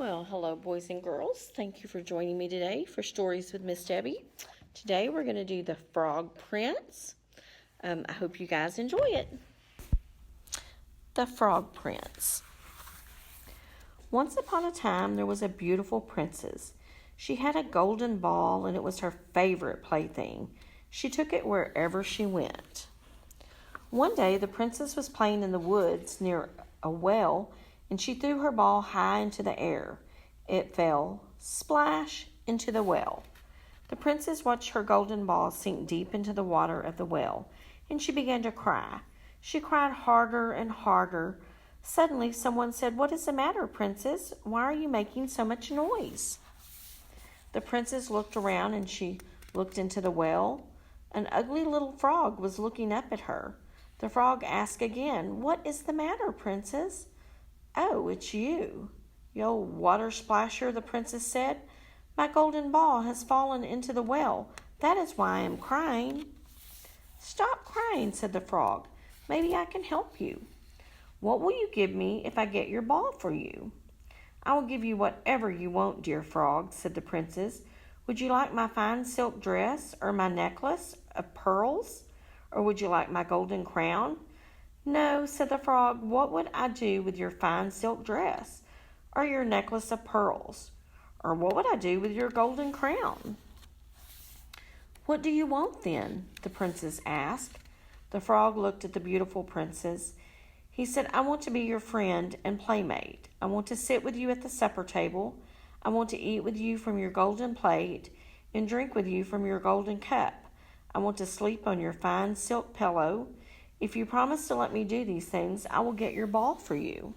Well, hello, boys and girls. Thank you for joining me today for Stories with Miss Debbie. Today we're going to do The Frog Prince. I hope you guys enjoy it. The Frog Prince. Once upon a time, there was a beautiful princess. She had a golden ball, and it was her favorite plaything. She took it wherever she went. One day, the princess was playing in the woods near a well, and she threw her ball high into the air. It fell, splash, into the well. The princess watched her golden ball sink deep into the water of the well, and she began to cry. She cried harder and harder. Suddenly, someone said, "What is the matter, princess? Why are you making so much noise?" The princess looked around, and she looked into the well. An ugly little frog was looking up at her. The frog asked again, "What is the matter, princess?" "Oh, it's you, you old water splasher," the princess said. "My golden ball has fallen into the well. That is why I am crying." "Stop crying," said the frog. "Maybe I can help you." "What will you give me if I get your ball for you?" "I will give you whatever you want, dear frog," said the princess. "Would you like my fine silk dress, or my necklace of pearls? Or would you like my golden crown?" "No," said the frog. "What would I do with your fine silk dress, or your necklace of pearls? Or what would I do with your golden crown?" "What do you want, then?" the princess asked. The frog looked at the beautiful princess. He said, "I want to be your friend and playmate. I want to sit with you at the supper table. I want to eat with you from your golden plate and drink with you from your golden cup. I want to sleep on your fine silk pillow. If you promise to let me do these things, I will get your ball for you."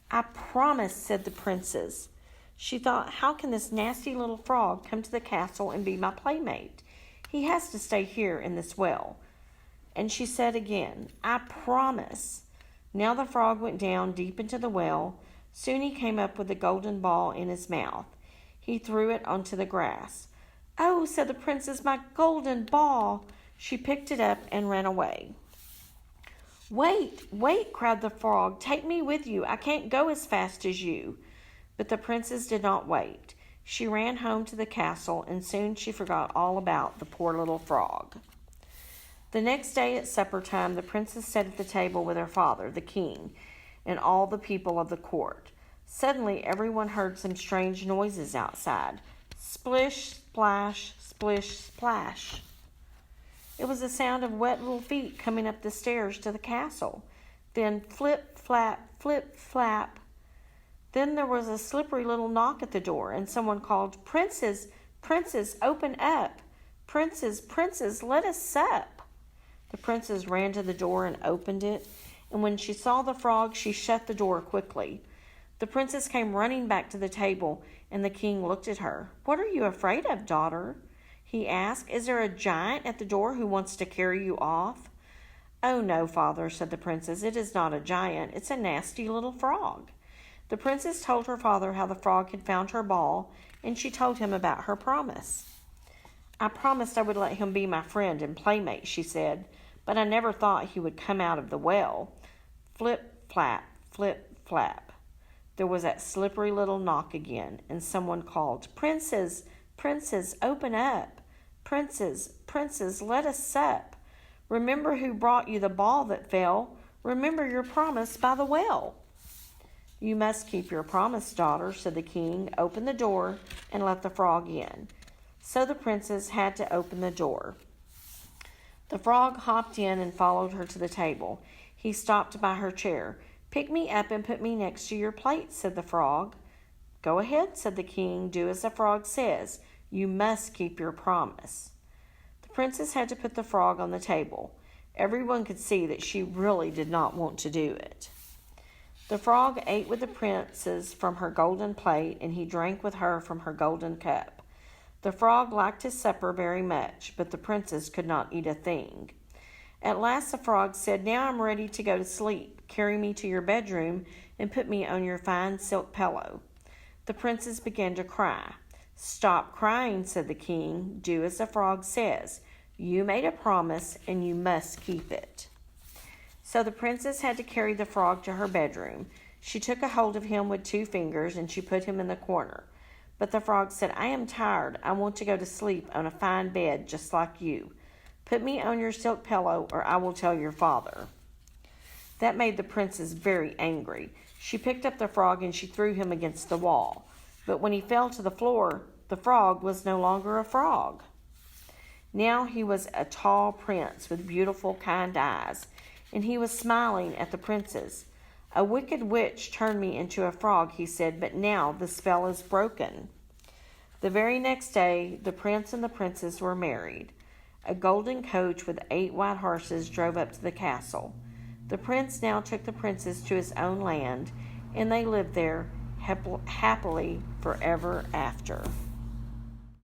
"I promise," said the princess. She thought, "How can this nasty little frog come to the castle and be my playmate? He has to stay here in this well." And she said again, "I promise." Now the frog went down deep into the well. Soon he came up with the golden ball in his mouth. He threw it onto the grass. "Oh," said the princess, "my golden ball." She picked it up and ran away. "Wait, wait," cried the frog. "Take me with you. I can't go as fast as you." But the princess did not wait. She ran home to the castle, and soon she forgot all about the poor little frog. The next day at supper time, the princess sat at the table with her father, the king, and all the people of the court. Suddenly, everyone heard some strange noises outside. Splish, splash, splish, splash. It was the sound of wet little feet coming up the stairs to the castle. Then flip, flap, flip, flap. Then there was a slippery little knock at the door, and someone called, "Princess, princess, open up. Princess, princess, let us sup." The princess ran to the door and opened it, and when she saw the frog, she shut the door quickly. The princess came running back to the table, and the king looked at her. "What are you afraid of, daughter?" he asked. "Is there a giant at the door who wants to carry you off?" "Oh, no, father," said the princess. "It is not a giant. It's a nasty little frog." The princess told her father how the frog had found her ball, and she told him about her promise. "I promised I would let him be my friend and playmate," she said, "but I never thought he would come out of the well." Flip, flap, flip, flap. There was that slippery little knock again, and someone called, "Princess, princess, open up. Princess, princess, let us sup. Remember who brought you the ball that fell. Remember your promise by the well." "You must keep your promise, daughter," said the king. "Open the door and let the frog in." So the princess had to open the door. The frog hopped in and followed her to the table. He stopped by her chair. "Pick me up and put me next to your plate," said the frog. "Go ahead," said the king. "Do as the frog says. You must keep your promise." The princess had to put the frog on the table. Everyone could see that she really did not want to do it. The frog ate with the princess from her golden plate, and he drank with her from her golden cup. The frog liked his supper very much, but the princess could not eat a thing. At last the frog said, "Now I'm ready to go to sleep. Carry me to your bedroom and put me on your fine silk pillow." The princess began to cry. "Stop crying," said the king. "Do as the frog says. You made a promise, and you must keep it." So the princess had to carry the frog to her bedroom. She took a hold of him with 2 fingers, and she put him in the corner. But the frog said, "I am tired. I want to go to sleep on a fine bed just like you. Put me on your silk pillow, or I will tell your father." That made the princess very angry. She picked up the frog and she threw him against the wall. But when he fell to the floor, the frog was no longer a frog. Now he was a tall prince with beautiful, kind eyes, and he was smiling at the princess. "A wicked witch turned me into a frog," he said, "but now the spell is broken." The very next day, the prince and the princess were married. A golden coach with 8 white horses drove up to the castle. The prince now took the princess to his own land, and they lived there happily forever after.